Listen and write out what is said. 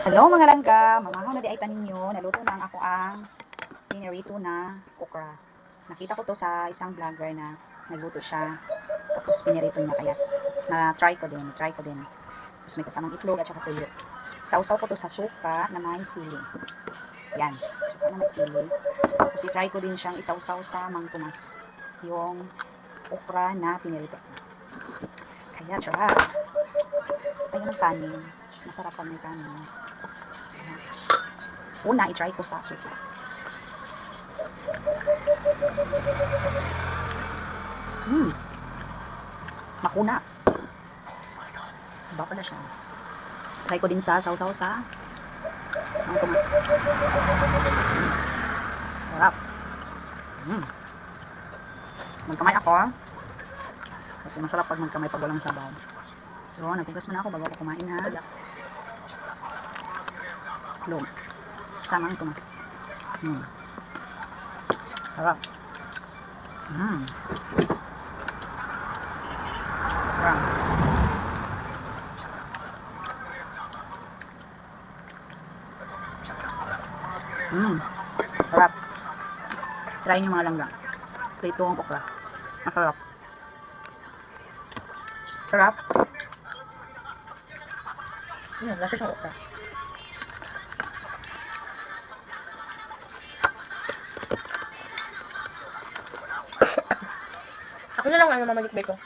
Hello mga langga, mamahaw na di ay tanin nyo, naluto na ang ako ang pinirito na okra. Nakita ko to sa isang vlogger na nagluto siya, tapos pinirito niya kaya na-try ko din. Tapos may kasamang itlog at saka tuyo. Sausaw ko to sa suka na may sili. Yan, suka na may sili. Tapos i-try ko din siyang isausaw sa Mang Tomas, yung okra na pinirito. Kaya sarap. Kaya ng kanin, masarap pag may kanin. Una, i-try ko sa suka. Makuna. Iba pala siya. Try ko din sa sausaw sa Mang Tomas. Sarap. Magkamay ako. Kasi masarap pag magkamay pag walang sabaw. So, nagpugas muna ako bago ako kumain ha. Itlog. Sa Mang Tomas. Sarap. Sarap. Sarap. Try nyo mga langga. Prito ang okra. Masarap. Sarap. Lasa siyang okra. Ako na lang ano mamalikbay ko.